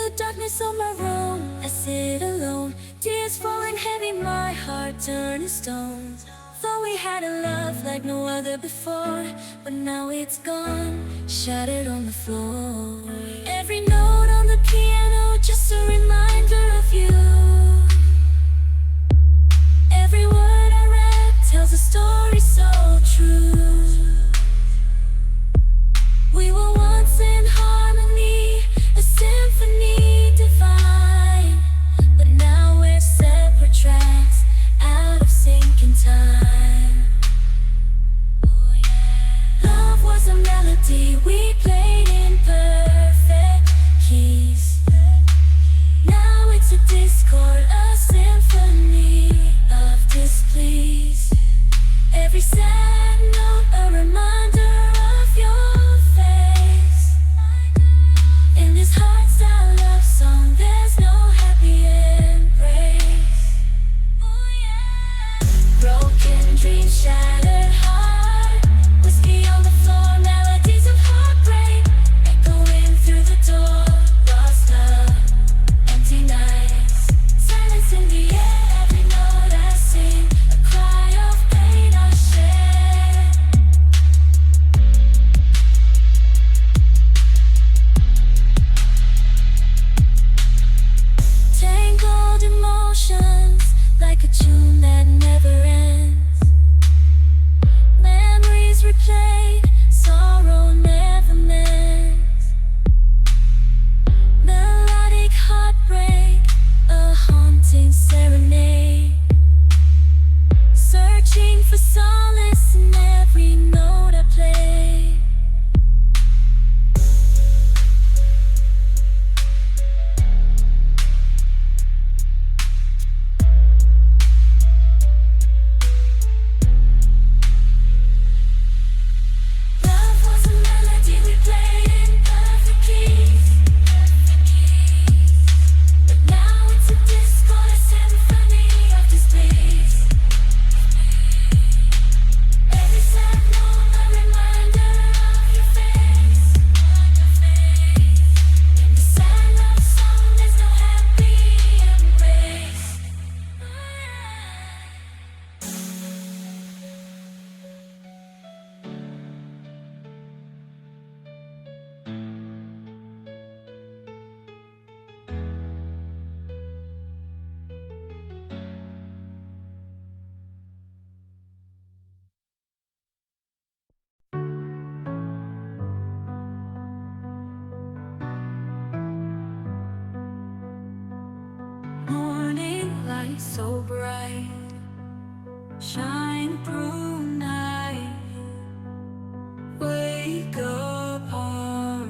the darkness of my room, I sit alone, tears falling heavy, my heart turning stone. Thought we had a love like no other before, but now it's gone, shattered on the floor. Every note on the piano, just a reminder of you. Every word I read tells a story so true. We were once in harmony, a symphony divine, but now we're separate tracks, out of sync in time. Love was a melody we played in perfect keys. Now it's a discord, a symphony of displease. Every sad note a reminder of your face. In this hardstyle love song, there's no happy embrace. Broken dreams, shattered heart, whiskey on the floor, melodies of heartbreak echoing through the door. Lost love, empty nights, silence in the air. Every note I sing, a cry of pain I share. Tangled emotions, like a tune that never ends. Memories replayed, sorrow never mends. Melodic heartbreak, a haunting serenade. Searching for solace in every note I play. Love was a melody we played in perfect keys. But now it's a discord, a symphony of disbelief. Every sad note a reminder of your face. In the sad love song, there's no happy embrace. Morning light so bright, shine through night. Wake up heart,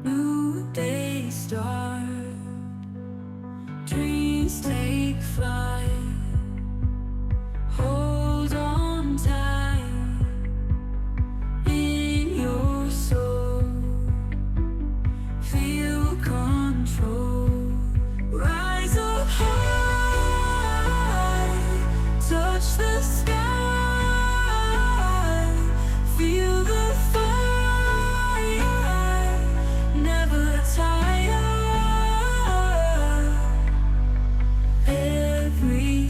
new day start. Dreams take flight, hold on tight in your soul. Feel control. Rise up high, touch the sky, feel the fire, never tire. Every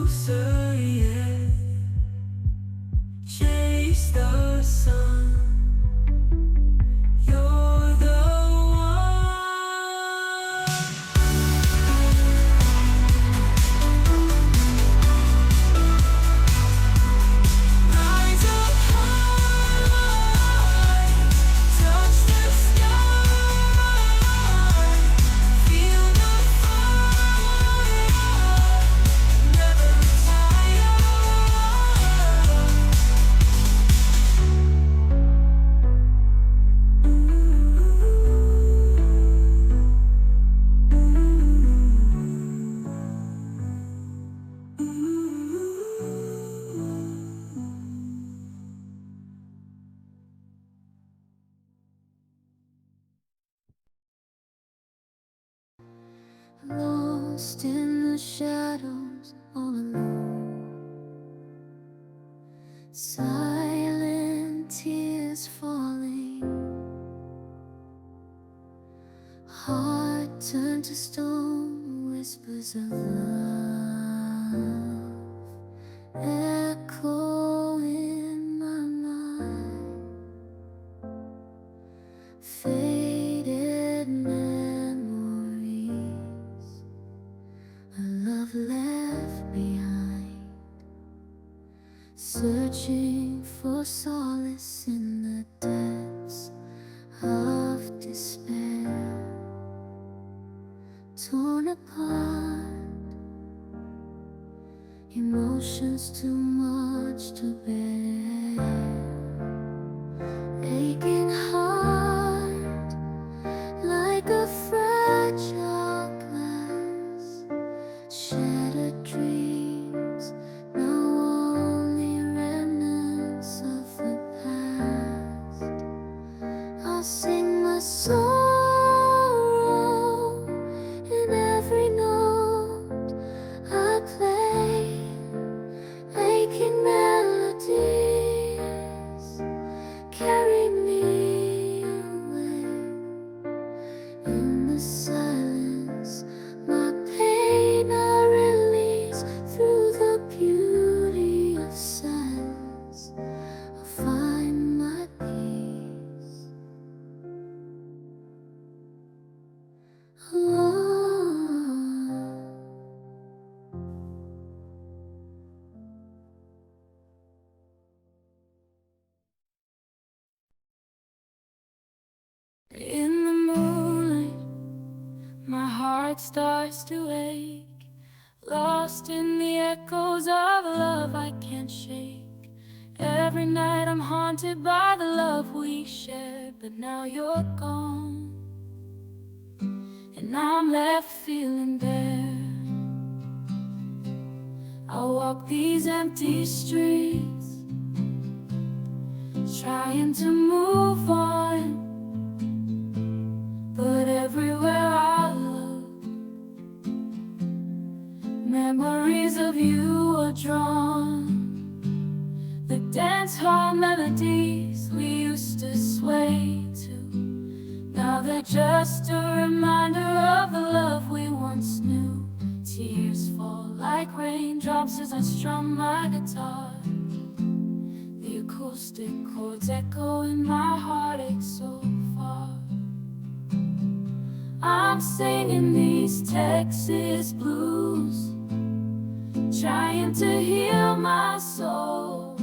closer, yeah. Chase the sun. You're the one. Rise up high, touch the sky, feel the fire, never retire. Lost in the shadows, all alone. Silent tears falling. Heart turned to stone, whispers of love echo in my mind. Faded memories, a love left behind, searching for solace in the depths of despair. Torn apart, emotions too much to bear. Aching heart, like a fragile glass. Shattered dreams, now only remnants of the past. I'll sing my sorrow in every note I play. Aching melodies carry me away. In the silence, my pain I release. Through the beauty of silence, I'll find my peace. In the moonlight, my heart starts to ache, lost in the echoes of love I can't shake. Every night I'm haunted by the love we shared, but now you're gone, and I'm left feeling bare. I walk these empty streets, trying to move on, but everywhere I look, memories of you are drawn. The dance hall melodies we used to sway to, now they're just a reminder of the love we once knew. Tears fall like raindrops as I strum my guitar. The acoustic chords echo in my heartache so far. I'm singing these Texas blues, trying to heal my soul,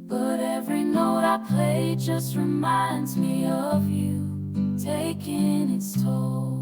but every note I play just reminds me of you, taking its toll.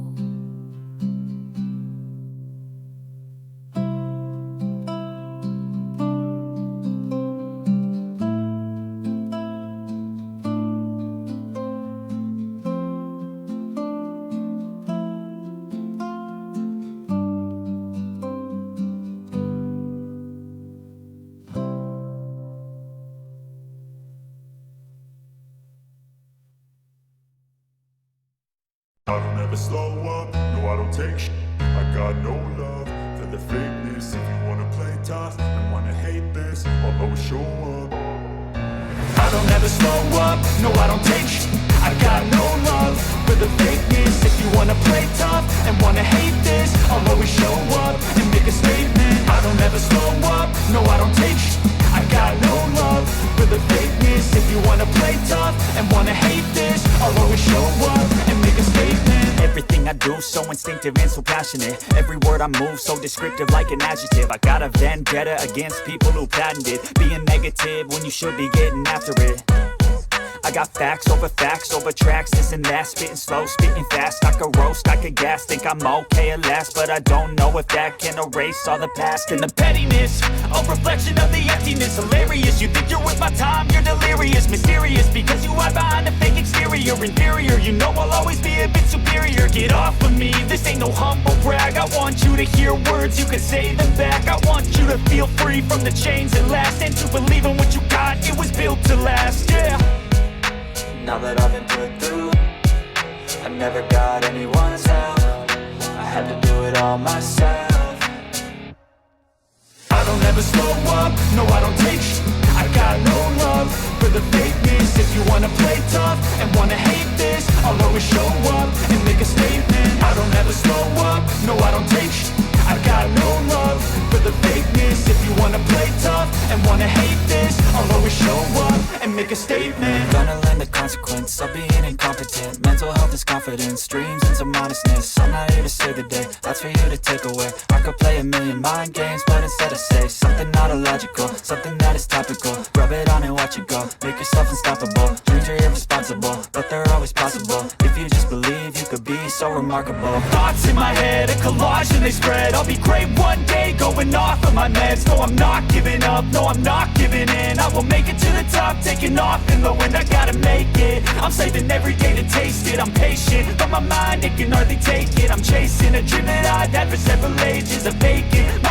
I don't ever slow up, no I don't take sh**. I got no love for the fakeness. If you wanna play tough and wanna hate this, I'll always show up. I don't ever slow up, no I don't take sh**. I got no love for the fakeness. If you wanna play tough and wanna hate this, I'll always show up and make a statement. I don't ever do, so instinctive and so passionate. Every word I move so descriptive like an adjective. I got a vendetta against people who patented being negative when you should be getting after it. I got facts over tracks, this and that. Spitting slow, spitting fast. I could roast, I could gas. Think I'm okay at last, but I don't know if that can erase all the past. And the pettiness, a reflection of the emptiness. Hilarious, you think you're worth my time, you're delirious. Mysterious, because you hide behind a fake exterior. Inferior, you know I'll always be a bit superior. Get off of me, this ain't no humble brag. I want you to hear words, you can say them back. I want you to feel free from the chains that last, and to believe in what you got, it was built to last, yeah. Now that I've been put through, I never got anyone's help. I had to do it all myself. I don't ever slow up, no I don't take sh**. I got no love for the fakeness. If you wanna play tough and wanna hate this, I'll always show up and make a statement. I don't ever slow up, no I don't take sh**. I got no love for the fakeness. If you wanna play tough and wanna hate this, I'll always show up and make a statement. Gonna learn the consequence of being incompetent. Mental health is confidence, dreams and some modestness. I'm not here to save the day, that's for you to take away. I could play a million mind games, but instead I say something not illogical, something that is topical. Rub it on and watch it go, make yourself unstoppable. Dreams are irresponsible, but they're always possible. If you just believe, you could be so remarkable. Thoughts in my head, a collage and they spread. I'll be great one day, going off of my meds. No, I'm not giving up, no, I'm not giving in. I will make it to the top, taking off in the wind. I gotta make it, I'm saving every day to taste it. I'm patient, but my mind, it can hardly take it. I'm chasing a dream that I've had for several ages. A vacant